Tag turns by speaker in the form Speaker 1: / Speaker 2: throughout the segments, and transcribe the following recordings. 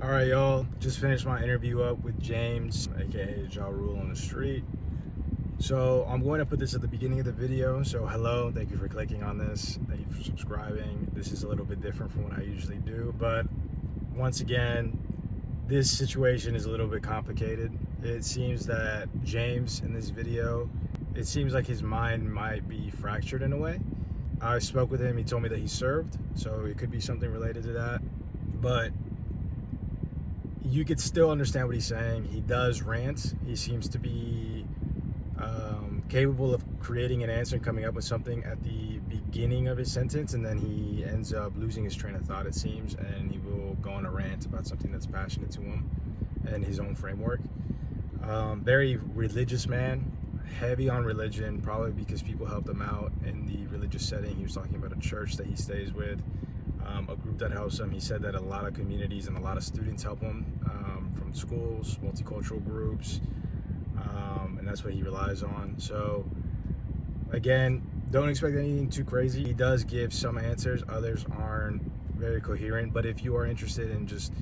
Speaker 1: All right, y'all. Just finished my interview up with James, aka Ja Rule on the Street. So I'm going to put this at the beginning of the video. So hello, thank you for clicking on this. Thank you for subscribing. This is a little bit different from what I usually do, but once again, this situation is a little bit complicated. It seems that James in this video, it seems like his mind might be fractured in a way. I spoke with him. He told me that he served, so it could be something related to that. But you could still understand what he's saying. He does rant. He seems to be capable of creating an answer and coming up with something at the beginning of his sentence, and then he ends up losing his train of thought, it seems, and he will go on a rant about something that's passionate to him and his own framework. Very religious man, heavy on religion, probably because people helped him out in the religious setting. He was talking about a church that he stays with, a group that helps him. He said that a lot of communities and a lot of students help him, from schools, multicultural groups, and that's what he relies on. So again, don't expect anything too crazy. He does give some answers, others aren't very coherent, but if you are interested in just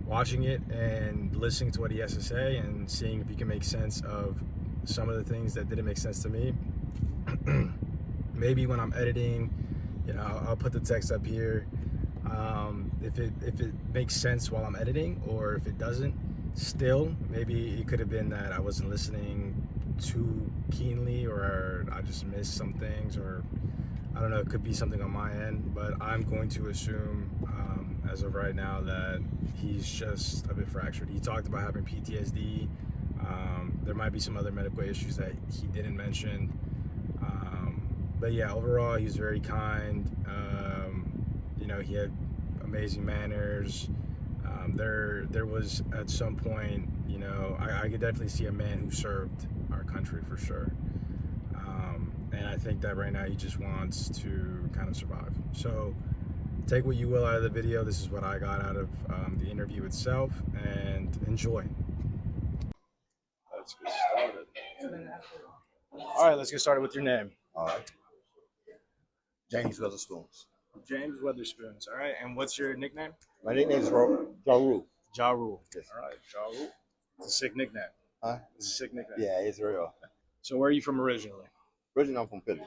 Speaker 1: watching it and listening to what he has to say and seeing if you can make sense of some of the things that didn't make sense to me, maybe when I'm editing, I'll put the text up here. If it makes sense while I'm editing, or if it doesn't, still maybe it could have been that I wasn't listening too keenly, or I just missed some things, or I don't know. It could be something on my end, but I'm going to assume, as of right now, that he's just a bit fractured. He talked about having PTSD. There might be some other medical issues that he didn't mention. But yeah, overall, he was very kind. He had amazing manners. There was at some point, I could definitely see a man who served our country for sure. And I think that right now he just wants to kind of survive. So take what you will out of the video. This is what I got out of the interview itself, and enjoy. Let's get started. All right, let's get started with your name.
Speaker 2: All right. James Weatherspoons.
Speaker 1: James Weatherspoons. All right, and what's your nickname?
Speaker 2: My nickname is Ja Rule.
Speaker 1: Ja Rule.
Speaker 2: Yes.
Speaker 1: All right, Ja Rule. It's a sick nickname.
Speaker 2: Huh?
Speaker 1: It's a sick nickname.
Speaker 2: Yeah, it's real.
Speaker 1: So where are you from originally?
Speaker 2: Originally, I'm from Philly.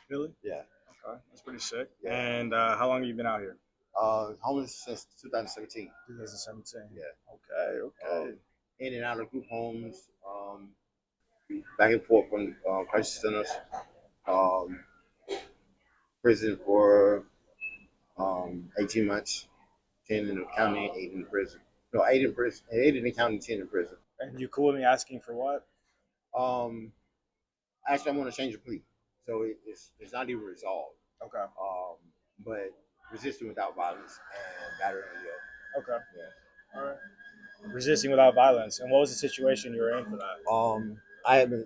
Speaker 1: Philly?
Speaker 2: Yeah.
Speaker 1: Okay, that's pretty sick.
Speaker 2: Yeah.
Speaker 1: And how long have you been out here?
Speaker 2: Homeless since 2017.
Speaker 1: 2017.
Speaker 2: Yeah.
Speaker 1: Okay, okay.
Speaker 2: In and out of group homes, back and forth from crisis centers, um, prison for 18 months, 10 in the county, 8 in the prison. No, 8 in prison, 8 in the county, 10 in prison.
Speaker 1: And you cool with me asking for what?
Speaker 2: Um, Actually, I want to change the plea, so it's not even resolved.
Speaker 1: Okay.
Speaker 2: But resisting without violence and battery on the
Speaker 1: Okay.
Speaker 2: Yeah.
Speaker 1: All right. Resisting without violence. And what was the situation you were in for that?
Speaker 2: I had been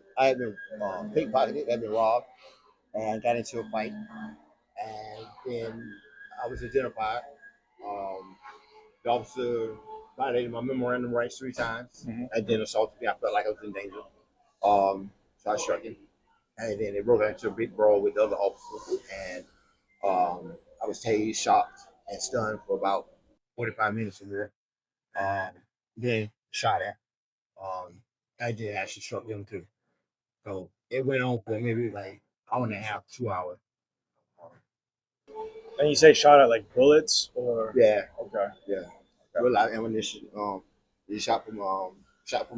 Speaker 2: pickpocketed, had been robbed, and got into a fight, and then I was identified. Um, the officer violated my memorandum rights 3 times, and then assaulted me. I felt like I was in danger, so I struck him, and then it broke out into a big brawl with the other officers, and I was tased, shocked, and stunned for about 45 minutes in there. Then shot at. Um, I did actually struck them too. So it went on for maybe like hour and a half, 2 hours.
Speaker 1: And you say shot at like bullets or?
Speaker 2: Yeah,
Speaker 1: Okay.
Speaker 2: yeah.
Speaker 1: Okay.
Speaker 2: Real lot of ammunition. They shot from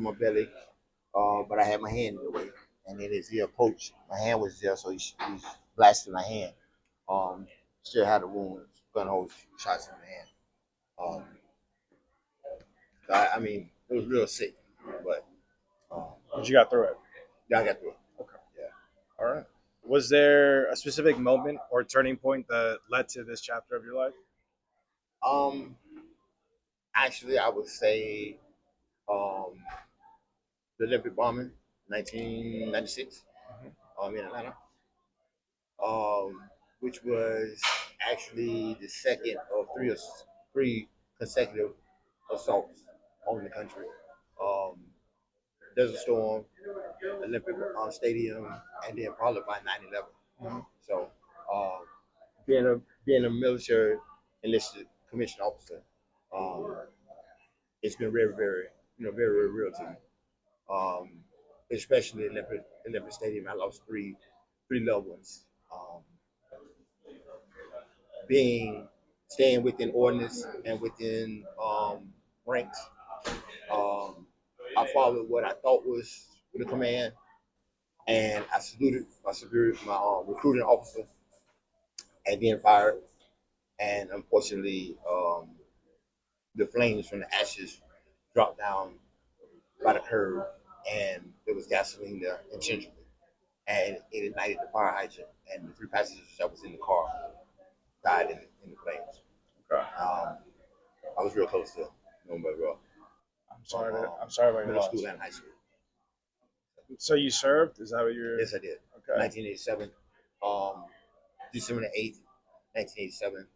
Speaker 2: my belly. But I had my hand in the way, and then as he approached, my hand was there, so he blasted my hand. Um, Still had a wound, gun hole shots in the hand. I mean, it was real sick, but
Speaker 1: But you got through it.
Speaker 2: yeah, I got through it.
Speaker 1: Okay.
Speaker 2: Yeah.
Speaker 1: All right. Was there a specific moment or turning point that led to this chapter of your life?
Speaker 2: Um, Actually, I would say um, the Olympic bombing, 1996, in Atlanta, which was actually the second of three consecutive assaults on the country. Um, Desert Storm, Olympic Stadium, and then probably by 9/11. So, um, being a military enlisted commissioned officer, um, it's been very, very, very, very real to me. Especially in Olympic Stadium, I lost three loved ones. Being staying within ordinance and within ranks. Um, I followed what I thought was the command, and I saluted my superior, my recruiting officer, and then fired. And unfortunately, the flames from the ashes dropped down by the curb, and there was gasoline there intentionally, and it ignited the fire hydrant, and the three passengers that was in the car died in the flames.
Speaker 1: Okay.
Speaker 2: I was real close to nobody well.
Speaker 1: I'm sorry about your
Speaker 2: Middle
Speaker 1: loss.
Speaker 2: school and high school.
Speaker 1: So you served? Is that what you're?
Speaker 2: Yes, I did.
Speaker 1: Okay.
Speaker 2: 1987, December the 8th, 1987.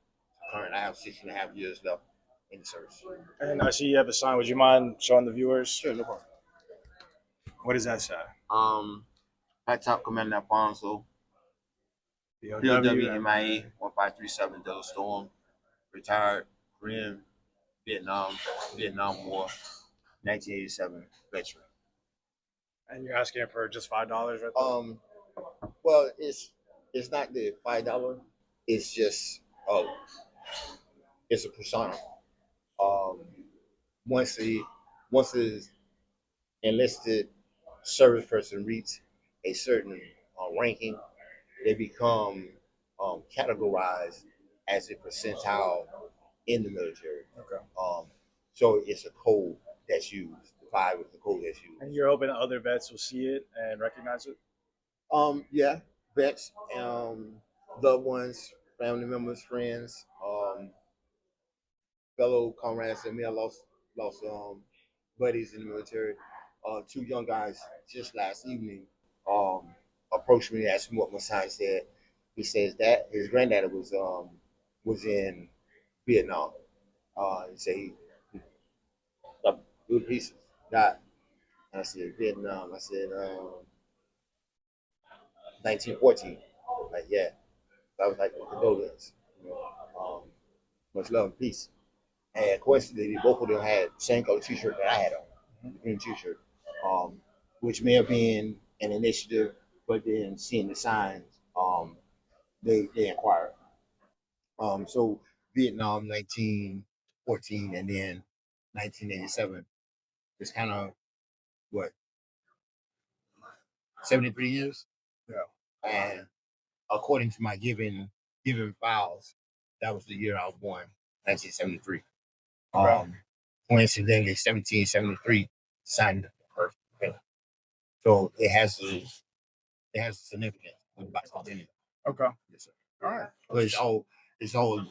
Speaker 2: Current, I have 6.5 years left in the service.
Speaker 1: And I see you have a sign. Would you mind showing the viewers?
Speaker 2: Sure, no problem.
Speaker 1: What does that say?
Speaker 2: High Top Commander Alfonso,
Speaker 1: POW.
Speaker 2: POW-MIA 1537 Delta Storm, retired Korean, Vietnam War, 1987 veteran.
Speaker 1: And you're asking for just $5 right there?
Speaker 2: Well, it's not the $5. It's just it's a persona. Once the enlisted service person reach a certain ranking, they become categorized as a percentile in the military.
Speaker 1: Okay.
Speaker 2: So it's a code that's used. The 5 is the code that's used.
Speaker 1: And you're hoping that other vets will see it and recognize it?
Speaker 2: Yeah, vets, loved ones, family members, friends, fellow comrades that may have lost buddies in the military. 2 young guys just last evening approached me and asked me what my sign said. He says that his granddaddy was in Vietnam. He said he got good pieces, died. I said Vietnam. I said 1914. Like, yeah. I was like, condolence. Much love and peace. And coincidentally, both of them had the same color T-shirt that I had on, the green T-shirt, which may have been an initiative, but then seeing the signs, they inquired. So Vietnam 1914 and then 1987 is kind of what 73 years.
Speaker 1: Yeah.
Speaker 2: And according to my given files, that was the year I was born, 1973. Coincidentally, 1773 signed the first bill. So it has a significance with bicentennial.
Speaker 1: Okay.
Speaker 2: Yes, sir.
Speaker 1: All right.
Speaker 2: But it's all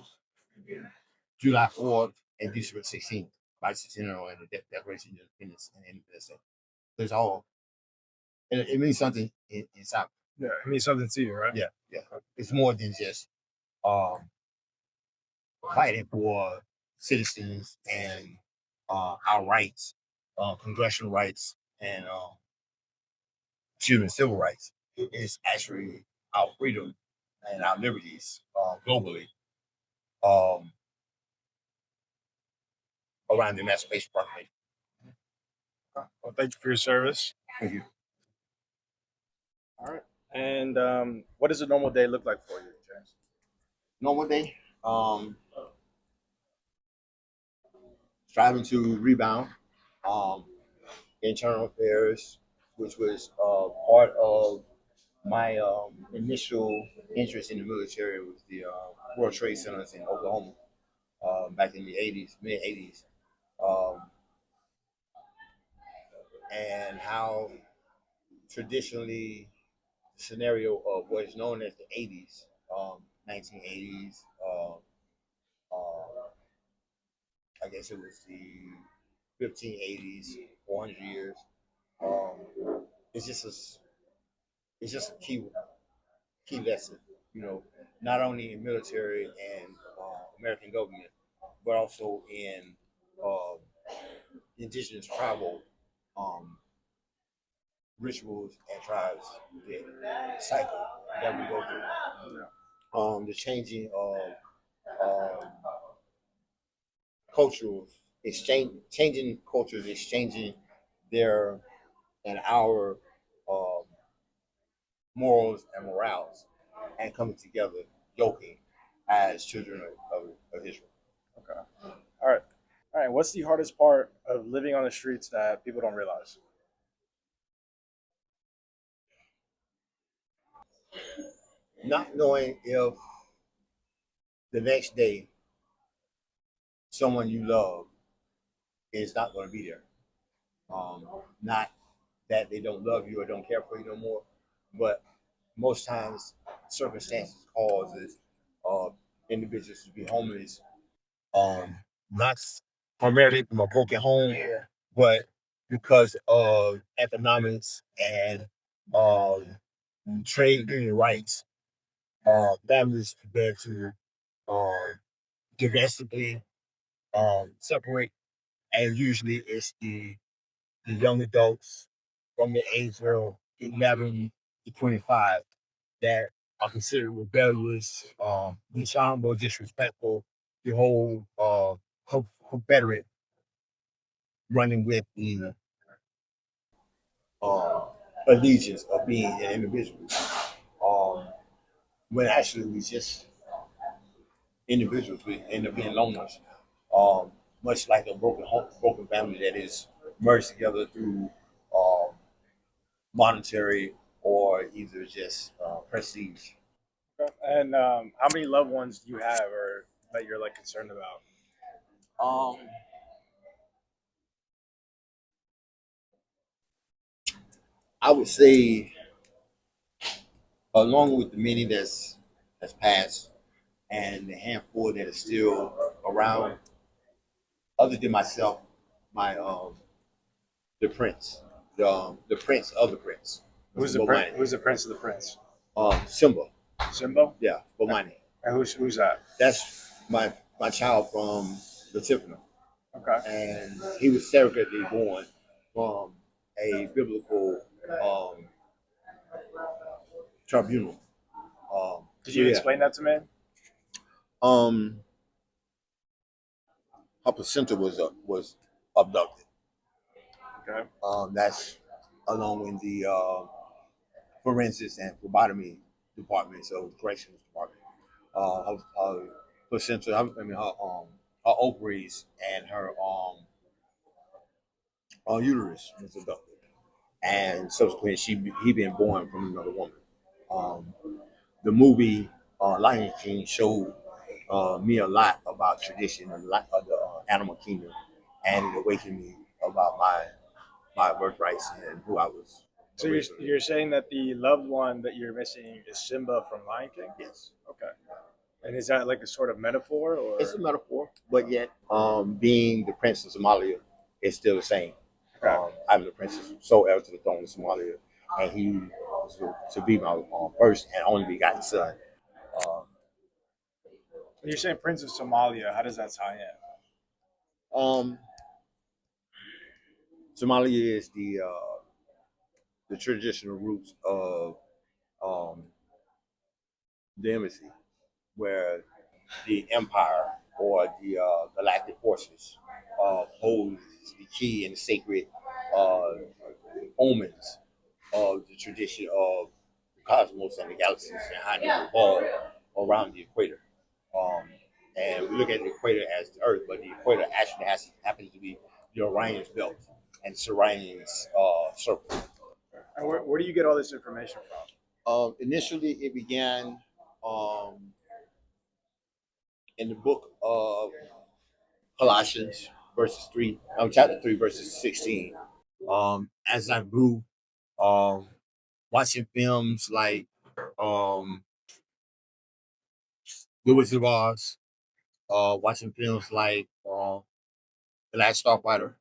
Speaker 2: July 4th and December 16th, bicentennial and the Declaration of Independence and Independence Day. So it's all, and it means something inside.
Speaker 1: Yeah, it means something to you, right?
Speaker 2: Yeah. It's more than just fighting for citizens and our rights, congressional rights, and civil rights. It's actually our freedom and our liberties globally around the Emancipation Proclamation.
Speaker 1: Well, thank you for your service.
Speaker 2: Thank you.
Speaker 1: All right. And what does a normal day look like for you, James?
Speaker 2: Normal day, striving to rebound, internal affairs, which was part of my initial interest in the military, was the World Trade Centers in Oklahoma back in the 80s, mid 80s, and how traditionally the scenario of what is known as the 80s, 1980s, I guess it was the 1580s, 400 years. It's just a key lesson, not only in military and American government, but also in indigenous tribal rituals and tribes, the cycle that we go through. The changing of cultural changing cultures, exchanging their and our um, morals and morals, and coming together, yoking as children of Israel.
Speaker 1: Okay. All right. All right. What's the hardest part of living on the streets that people don't realize?
Speaker 2: Not knowing if the next day someone you love is not going to be there. Not that they don't love you or don't care for you no more, but most times circumstances causes uh, individuals to be homeless. Not primarily from a broken home, but because of economics and um, trade union rights, families prepare to um, domestically separate, and usually it's the young adults from the age of 11 to 25 that are considered rebellious, dishonorable, disrespectful, the whole Confederate running with the uh, allegiance of being an individual. Um, when actually we just individuals, we end up being loners. Much like a broken home, broken family that is merged together through um, monetary or either just prestige.
Speaker 1: Okay. And how many loved ones do you have, or that you're like concerned about?
Speaker 2: Um, I would say, along with the many that's passed and the handful that is still around, other than myself, my the prince, the prince of the prince,
Speaker 1: Who's
Speaker 2: Mr.
Speaker 1: the prince?
Speaker 2: Bomani,
Speaker 1: Who's the prince of the prince?
Speaker 2: Simba,
Speaker 1: Simba.
Speaker 2: yeah, Bomani.
Speaker 1: And who's that?
Speaker 2: That's my child from the Tifno,
Speaker 1: Okay.
Speaker 2: and he was surrogately born from a biblical um, tribunal.
Speaker 1: Did
Speaker 2: So
Speaker 1: you
Speaker 2: yeah,
Speaker 1: explain that to me?
Speaker 2: um, her placenta was abducted.
Speaker 1: Okay.
Speaker 2: That's along with the forensics and phlebotomy departments of the corrections department. Her placenta, I mean her ovaries and her uterus was abducted, and subsequently he been born from another woman. Um, the movie Lion King showed me a lot about tradition and a lot of the animal kingdom, and it awakened me about my birthrights and who I was
Speaker 1: So
Speaker 2: originally.
Speaker 1: you're saying that the loved one that you're missing is Simba from Lion King?
Speaker 2: Yes.
Speaker 1: Okay. And is that like a sort of metaphor,
Speaker 2: It's a
Speaker 1: or?
Speaker 2: metaphor, but yet being the prince of Somalia is still the same.
Speaker 1: Okay.
Speaker 2: I'm the princess, sole heir to the throne of Somalia, and he was to be my first and only begotten son. Um,
Speaker 1: When you're saying Prince of Somalia, how does that tie in?
Speaker 2: um, Somalia is the traditional roots of um, the embassy, where the empire or the galactic forces holds the key and the sacred uh, omens of the tradition of the cosmos and the galaxies and how they revolve around the equator. Um, and we look at the equator as the Earth, but the equator actually happens to be the Orion's belt and Orion's circle.
Speaker 1: And where do you get all this information from?
Speaker 2: Initially, it began um, in the book of Colossians, chapter 3, verses 16. As I grew, um, watching films like um, The Wizard of Oz, watching films like The Last Starfighter,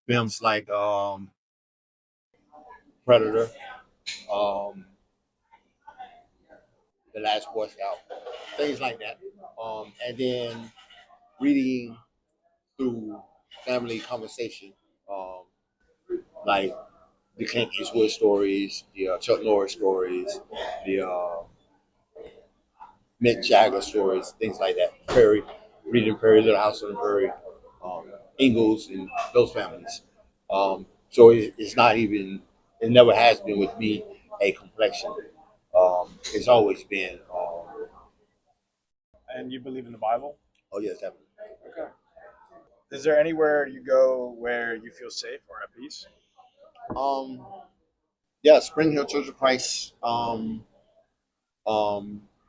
Speaker 2: films like Predator, um, The Last Boy Scout, things like that. And then reading through family conversation, um, like the Clint Eastwood stories, the Chuck Norris stories, the Mick Jagger stories, things like that. Reading Prairie, Little House on the Prairie, um, Ingalls and those families. So it's not even, it never has been with me a complexion. It's always been,
Speaker 1: And you believe in the Bible?
Speaker 2: oh yes, definitely.
Speaker 1: Okay. Is there anywhere you go where you feel safe or at peace?
Speaker 2: Um, yeah, Spring Hill Church of Christ, um,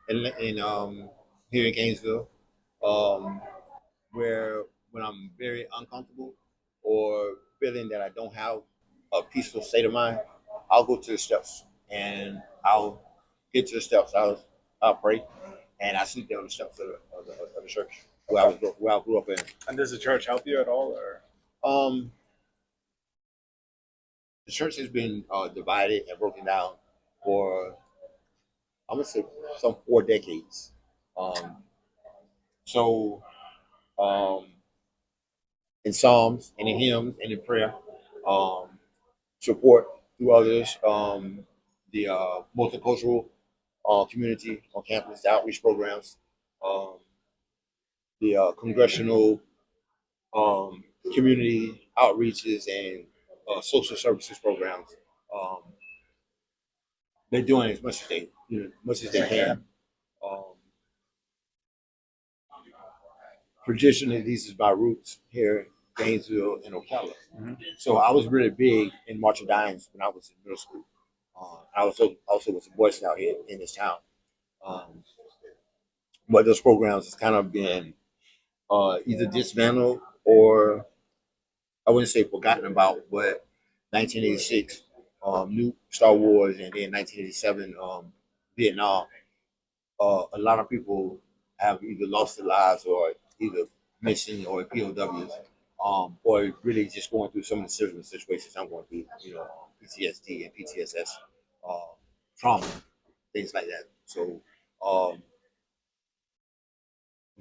Speaker 2: in here in Gainesville, um, where when I'm very uncomfortable or feeling that I don't have a peaceful state of mind, I'll go to the steps and I'll get to the steps. I'll pray and I sleep there on the steps of the church where I grew up in.
Speaker 1: And does the church help you at all, or?
Speaker 2: Um, the church has been divided and broken down for I'm gonna say some 4 decades. Um, so um, in psalms and in hymns and in prayer, um, support through others, the multicultural community on campus, the outreach programs, um, the congressional um, community outreaches and social services programs. Um, they're doing as much as much as they can. Um, Traditionally, these is my roots here, in Gainesville and Ocala.
Speaker 1: Mhm.
Speaker 2: So I was really big in March of Dimes when I was in middle school. I also was a Boy Scout here in this town. Um, but those programs has kind of been either dismantled or I wouldn't say forgotten about, but 1986, new Star Wars, and then 1987, Vietnam. A lot of people have either lost their lives or either missing or POWs, or really just going through some of the similar situations I'm going through, PTSD and PTSS, uh, trauma, things like that. So, um,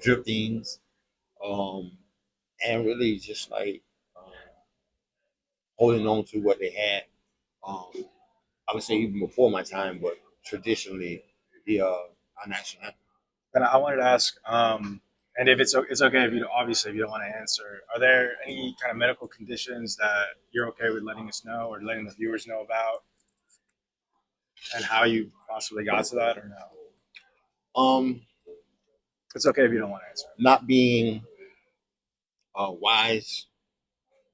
Speaker 2: driftings, um, and really just like um, holding on to what they had. Um, I would say even before my time, but traditionally, the our national anthem.
Speaker 1: And I wanted to ask, and if it's okay if you obviously if you don't want to answer, are there any kind of medical conditions that you're okay with letting us know or letting the viewers know about, and how you possibly got to that, or no?
Speaker 2: Um,
Speaker 1: It's okay if you don't want to answer.
Speaker 2: Not being wise,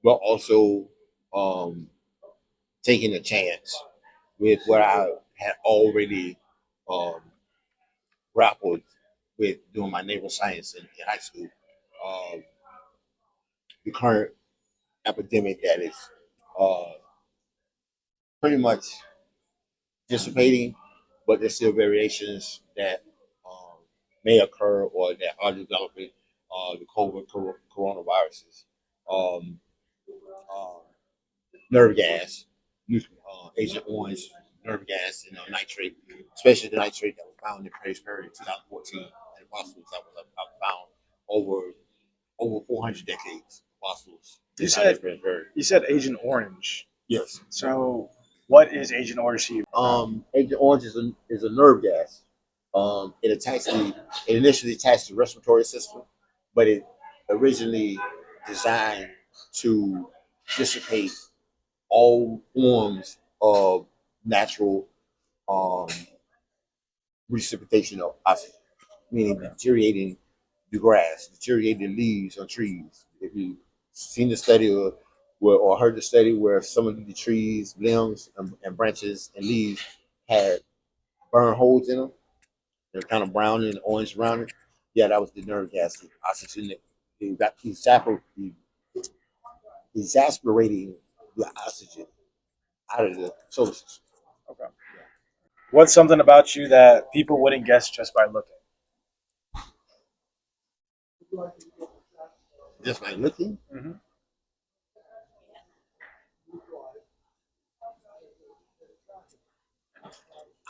Speaker 2: but also um, taking a chance with what I had already um, grappled with doing my naval science in high school. Um, the current epidemic that is uh, pretty much dissipating, but there's still variations that um, may occur or that are developing the coronaviruses. Um, uh, Nerve gas, Agent Orange, nerve gas, and nitrate, especially the nitrate that was found in Paris Perry in 2014, and fossils that was found over 400 decades. Fossils
Speaker 1: You
Speaker 2: inside
Speaker 1: said
Speaker 2: of Paris Perry.
Speaker 1: you said Agent Orange.
Speaker 2: Yes.
Speaker 1: So, what is Agent Orange to you?
Speaker 2: Agent Orange is a nerve gas. It initially attached the respiratory system, but it originally designed to dissipate all forms of natural um, precipitation of oxygen, meaning deteriorating the grass, deteriorating leaves on trees. If you've seen the study or heard the study where some of the trees, limbs, and branches and leaves had burn holes in them, they're kind of brown and orange around it. Yeah, that was the nerve gas, the oxygen that got exasperating the oxygen out of the solar system.
Speaker 1: Okay. What's something about you that people wouldn't guess just by looking?
Speaker 2: Just by looking,
Speaker 1: Mm-hmm.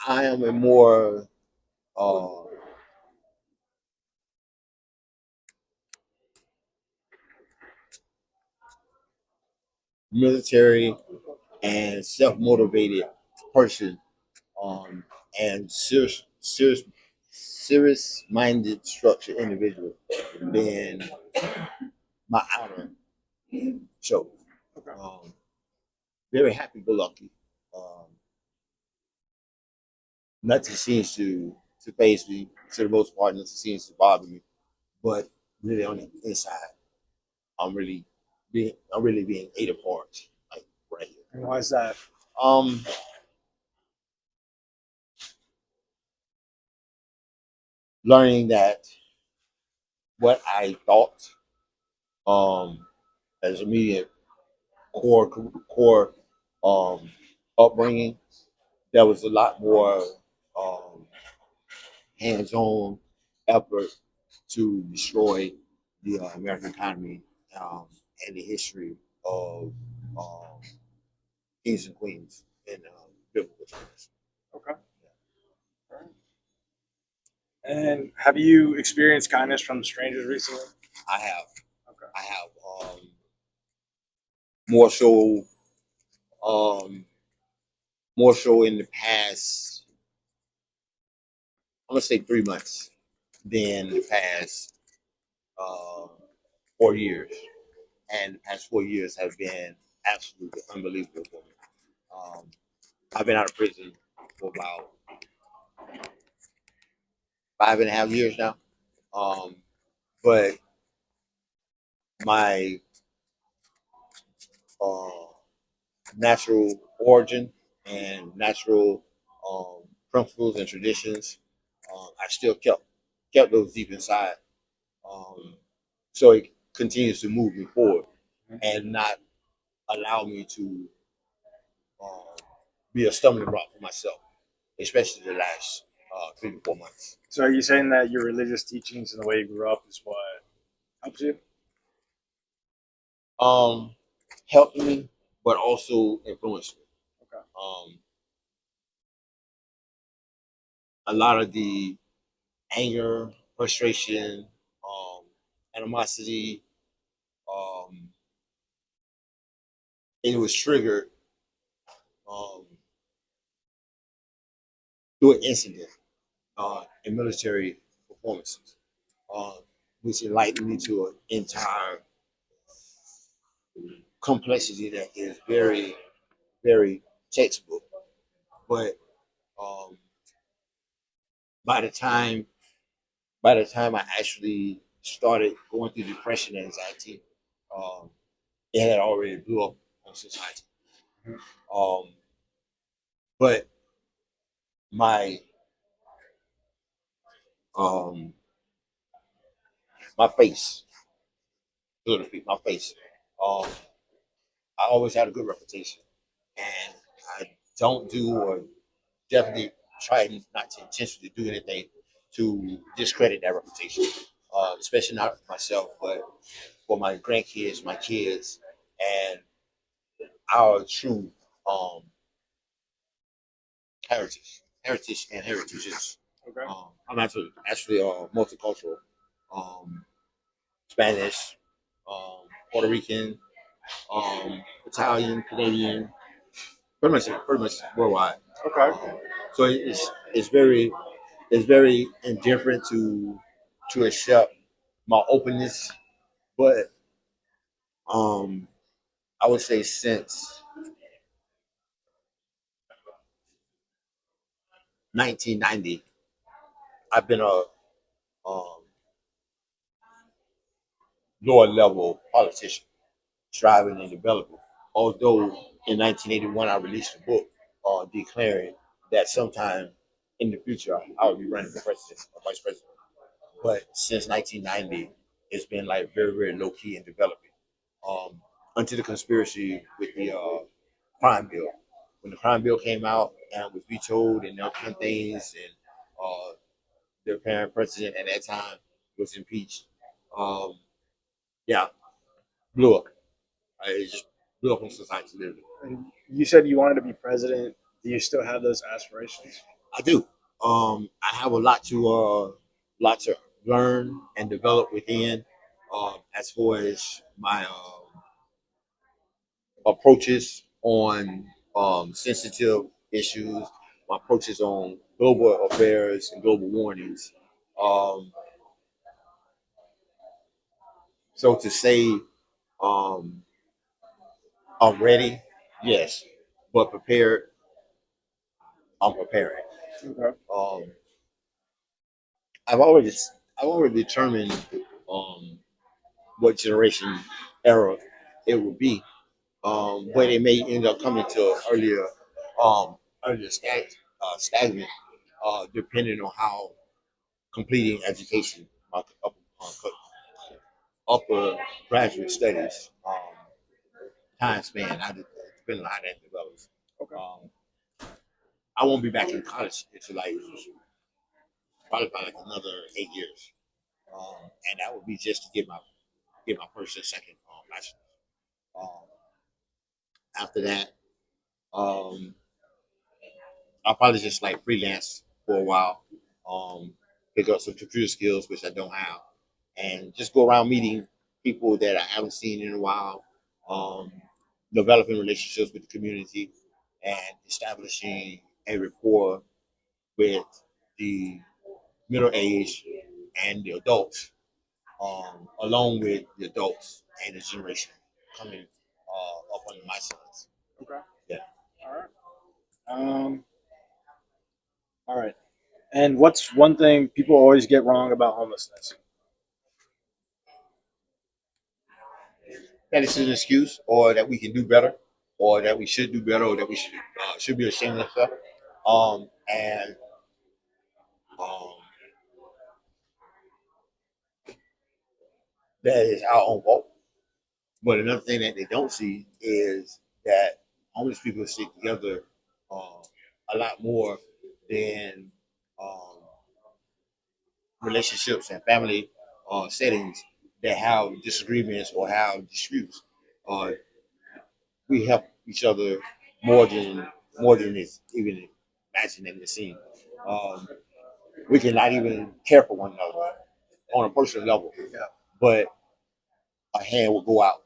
Speaker 2: I am a more uh, military and self-motivated person, um, and serious-minded, structured individual than my outer. shows.
Speaker 1: Okay.
Speaker 2: Very happy-go-lucky. Um, Nothing seems to phase me to the most part. Nothing seems to bother me. But really on the inside, I'm really being ate apart, like right here.
Speaker 1: And why is that?
Speaker 2: Um, Learning that what I thought as immediate core um upbringing, there was a lot more um hands-on effort to destroy the American economy um, and the history of um, kings and queens in biblical terms.
Speaker 1: Okay. And have you experienced kindness from strangers recently?
Speaker 2: I have,
Speaker 1: Okay.
Speaker 2: I have more so, um, more so in the past. I'm gonna say 3 months than the past uh, 4 years, and the past 4 years have been absolutely unbelievable for me. Um, I've been out of prison for about 5.5 years now. Um, but my uh, natural origin and natural principles and traditions, I still kept those deep inside. Um, so it continues to move me forward and not allow me to uh, be a stumbling block for myself, especially the last 3 to 4 months.
Speaker 1: So are you saying that your religious teachings and the way you grew up is what helps you?
Speaker 2: Um, Helped me, but also influenced me.
Speaker 1: Okay.
Speaker 2: A lot of the anger, frustration, animosity, um, it was triggered um, through an incident in military performances, uh, which enlightened me to an entire complexity that is very, very textbook. But um, by the time by the time I actually started going through depression and anxiety, um, it had already blew up on society. Um, but my um, my face, so to speak, my face. Um, I always had a good reputation, and I don't do or definitely try not to intentionally do anything to discredit that reputation, especially not for myself, but for my grandkids, my kids, and our true um, heritage and heritages.
Speaker 1: Okay.
Speaker 2: I'm actually multicultural, um, Spanish, Puerto Rican, Italian, Canadian, pretty much worldwide.
Speaker 1: Okay.
Speaker 2: So it's very indifferent to accept my openness, but um, I would say since 1990, I've been a um, lower level politician, striving and developing. Although in 1981 I released a book declaring that sometime in the future I would be running for president or vice president. But since 1990, it's been like very, very low key in developing. Um, Until the conspiracy with the crime bill. When the crime bill came out and was vetoed and different things, and their parent president at that time was impeached, um, yeah, blew up. It just blew up on society literally.
Speaker 1: And you said you wanted to be president. Do you still have those aspirations?
Speaker 2: I do. I have a lot to learn and develop within, as far as my approaches on sensitive issues, my approaches on global affairs and global warnings. Um, so to say Um, I'm ready, yes, but prepared. I'm preparing.
Speaker 1: Okay.
Speaker 2: Um, I've already I've already determined um, what generation era it will be, but it may end up coming to earlier stagnant, depending on how completing education, upper graduate studies, time span. I depending on how that develops.
Speaker 1: Okay.
Speaker 2: I won't be back in college until like probably by like another 8 years, and that would be just to get my first and second bachelor's. Um, after that, um, I'll probably just like freelance for a while, um, pick up some computer skills which I don't have, and just go around meeting people that I haven't seen in a while, um, developing relationships with the community, and establishing a rapport with the middle age and the adults, along with the adults and the generation coming up under my sons.
Speaker 1: Okay.
Speaker 2: Yeah.
Speaker 1: All right. Um. All right. And what's one thing people always get wrong about homelessness?
Speaker 2: That it's an excuse, or that we can do better, or that we should do better, or that we should be ashamed of stuff. And um, that is our own fault. But another thing that they don't see is that homeless people stick together a lot more than um, relationships and family settings that have disagreements or have disputes. Uh, we help each other more than it's even imagined and seen. Um, we can not even care for one another on a personal level,
Speaker 1: Yeah.
Speaker 2: but a hand will go out,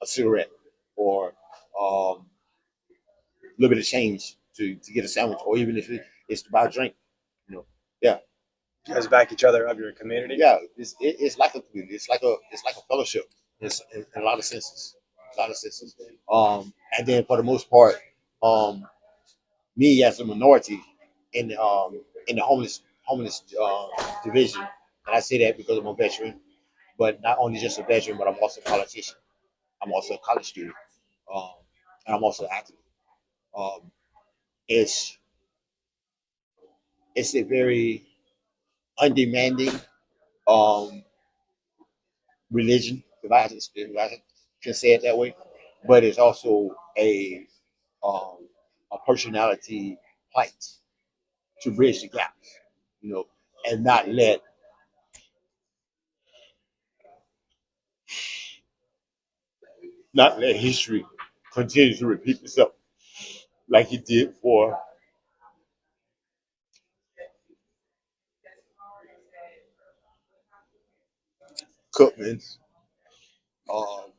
Speaker 2: a cigarette or a little bit of change to get a sandwich, or even if it's to buy a drink, you know. Yeah,
Speaker 1: You guys back each other up, your community.
Speaker 2: yeah, it's like a community. It's like a fellowship. It's in a lot of senses, a lot of senses. And then for the most part, um, me as a minority in the homeless division, and I say that because I'm a veteran, but not only just a veteran, but I'm also a politician. I'm also a college student, um, and I'm also active. Um, it's it's a very undemanding um, religion, if I can say it that way, but it's also um, a personality plight to bridge the gap, you know, and not let history continue to repeat itself like it did for Cookman, um,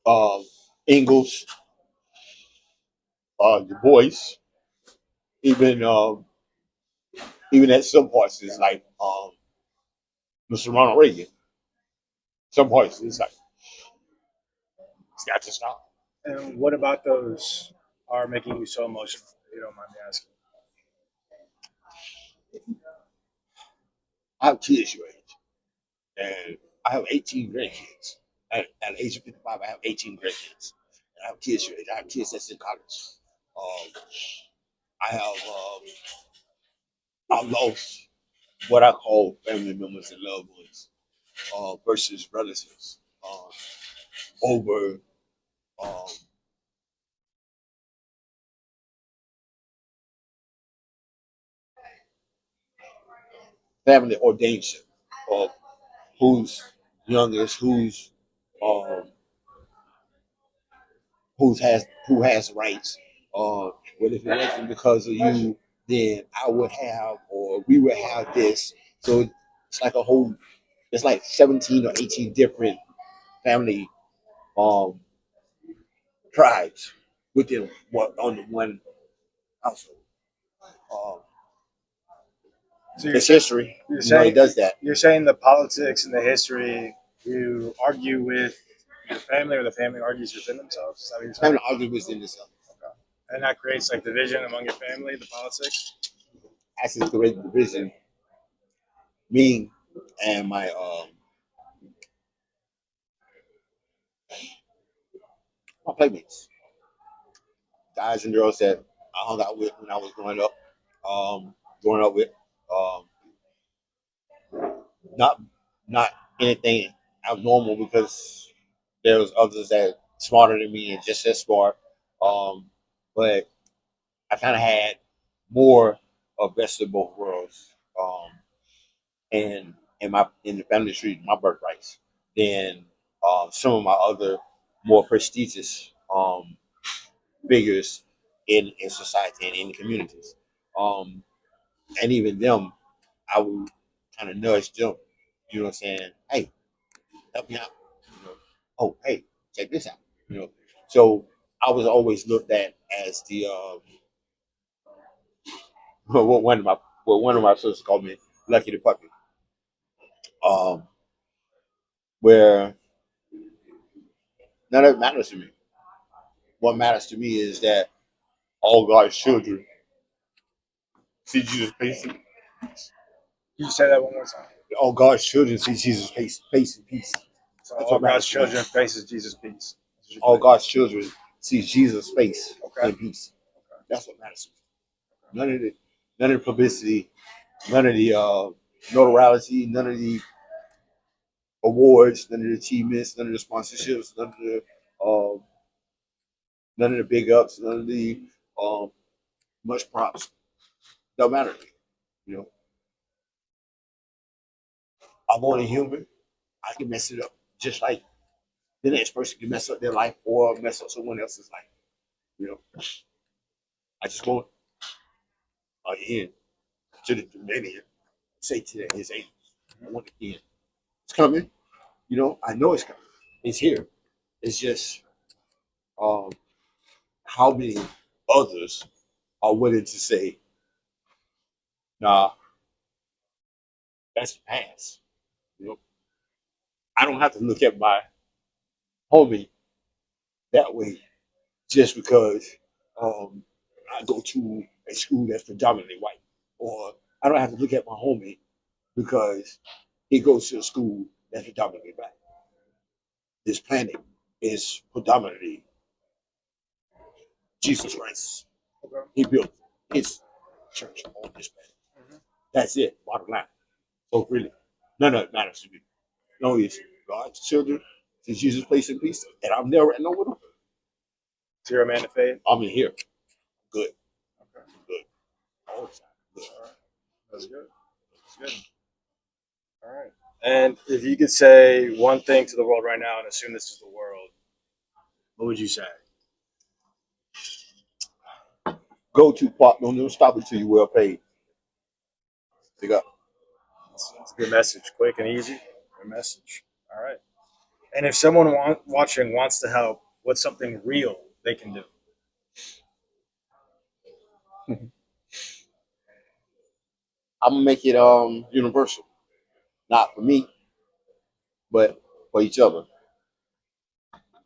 Speaker 2: um, Ingalls, Du Bois, even even at some parts it's like Mr. Ronald Reagan. Some parts it's like it's got to stop.
Speaker 1: And what about those are making you so emotional? If you don't mind me asking.
Speaker 2: I have kids your age, and I have 18 grandkids. At the age of 55, I have 18 grandkids. And I have kids your age. I have kids that's in college. Um, I have I've lost what I call family members and loved ones versus relatives over um, family ordainship of who's youngest, um, who has rights. But if it wasn't because of you, then I would have, or we would have this. So it's like it's like 17 or 18 different family um, tribes within what on the one household. Um,
Speaker 1: So
Speaker 2: It's history.
Speaker 1: you're
Speaker 2: You know, it
Speaker 1: saying
Speaker 2: does that.
Speaker 1: you're saying the politics and the history, you argue with your family, or the family argues within themselves. Is that what you're saying?
Speaker 2: Having to argue within yourself.
Speaker 1: Okay. And that creates like division among your family, the politics.
Speaker 2: Actually, create division. Me and my playmates, guys and girls that I hung out with when I was growing up with, um, not not anything abnormal because there was others that smarter than me and just as smart. Um, but I kind of had more of best of both worlds, and in the family tree, my birthrights, than some of my other more prestigious figures in society and in the communities. Um, and even them, I would kind of nudge them. You know what I'm saying? Hey, help me out. You know, oh, hey, check this out. You know, so I was always looked at as the what one of my sisters called me Lucky the Puppy. Um, where none of it matters to me. What matters to me is that all God's children see Jesus face.
Speaker 1: Can you say that one more time?
Speaker 2: All God's children see Jesus face in peace.
Speaker 1: So
Speaker 2: That's
Speaker 1: all
Speaker 2: what
Speaker 1: God's
Speaker 2: matters to me.
Speaker 1: children faces Jesus peace.
Speaker 2: All God's children see Jesus face
Speaker 1: Okay.
Speaker 2: in peace. That's what matters to me. None of the publicity, none of the notoriety, none of the awards, none of the achievements, none of the sponsorships, uh, none of the big ups, none of the um, much props. Don't matter to me. You know, I'm only human. I can mess it up just like the next person can mess up their life or mess up someone else's life. You know, I just want an end to the dominion. Say to his angels, I want the end. It's coming. You know, I know it's coming. It's here. It's just um, how many others are willing to say, nah, that's the past. You know, I don't have to look at my homie that way just because um, I go to a school that's predominantly white, or I don't have to look at my homie because he goes to a school that's predominantly black. This planet is predominantly Jesus Christ.
Speaker 1: Okay.
Speaker 2: He built his church on this planet.
Speaker 1: Mhm.
Speaker 2: That's it, bottom line. So really, none of it matters to me. No, it's God's children, see Jesus place in peace, and I'm there right now with them.
Speaker 1: So you're a man of faith.
Speaker 2: I'm in here. Good.
Speaker 1: Okay.
Speaker 2: Good. All the time. Good.
Speaker 1: All right. That's good. That's good. All right. And if you could say one thing to the world right now and assume this is the world, what would you say?
Speaker 2: Go to Pop. Don't stop until you well paid. Pick up.
Speaker 1: It's a good message, quick and easy. Good message. All right. And if someone watching wants to help, what's something real they can do?
Speaker 2: I'm gonna make it universal. Not for me, but for each other.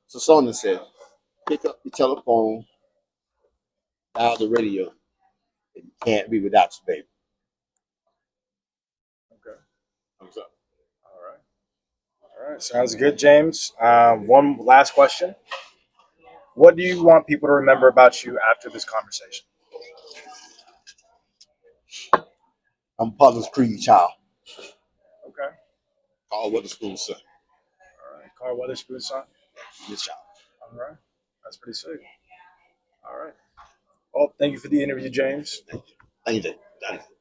Speaker 2: So song that said, pick up the telephone, dial the radio, and you can't be without you, baby.
Speaker 1: Okay.
Speaker 2: Thumbs up.
Speaker 1: All right. All right. Sounds good, James. One last question. What do you want people to remember about you after this conversation?
Speaker 2: I'm Paul's Creed child.
Speaker 1: Okay.
Speaker 2: Carl Witherspoon's son.
Speaker 1: All right. Carl Weatherspoon's son.
Speaker 2: This child.
Speaker 1: All right. That's pretty sick. All right. Well, thank you for the interview, James.
Speaker 2: Thank you. Thank you.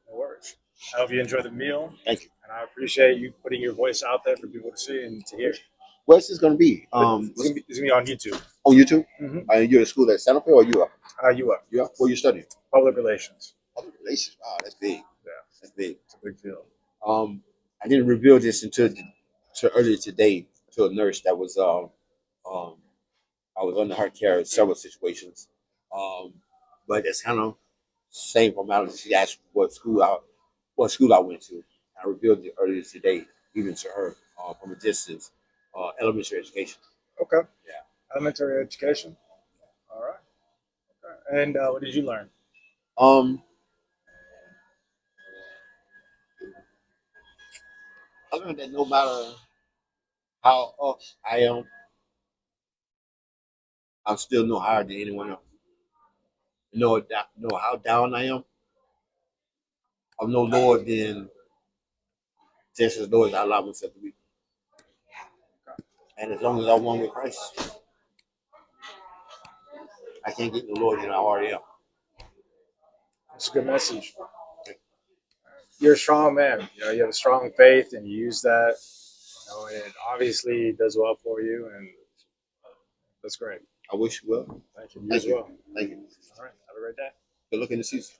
Speaker 1: No worries. I hope you enjoy the meal,
Speaker 2: Thank you.
Speaker 1: and I appreciate you putting your voice out there for people to see and to hear.
Speaker 2: What's this gonna be?
Speaker 1: It's gonna be on YouTube.
Speaker 2: On YouTube?
Speaker 1: Mm-hmm.
Speaker 2: Are you at school at Santa Fe or you are?
Speaker 1: You up?
Speaker 2: You are? What are you studying?
Speaker 1: Public relations.
Speaker 2: Public relations. Wow, that's big.
Speaker 1: Yeah,
Speaker 2: That's big.
Speaker 1: it's a big deal.
Speaker 2: I didn't reveal this until earlier today to a nurse that was um I was under her care in several situations. Um, but it's kind of same formality. She asked what school what school I went to. I revealed it earlier today, even to her, from a distance, elementary education.
Speaker 1: Okay.
Speaker 2: Yeah.
Speaker 1: Elementary education. All right. Okay. And what did you learn?
Speaker 2: Um, I learned that no matter how up I am, I'm still no higher than anyone else. Know how down I am, I'm no lower than just as low as I allow myself to be. And as long as I'm one with Christ, I can't get no lower than I already am.
Speaker 1: That's a good message. You're a strong man. You know, you have a strong faith, and you use that. You know, and it obviously does well for you, and that's great.
Speaker 2: I wish you well.
Speaker 1: Thank you. You
Speaker 2: Thank
Speaker 1: as
Speaker 2: you.
Speaker 1: well.
Speaker 2: Thank you.
Speaker 1: All right. Have a great day.
Speaker 2: Good luck in the season.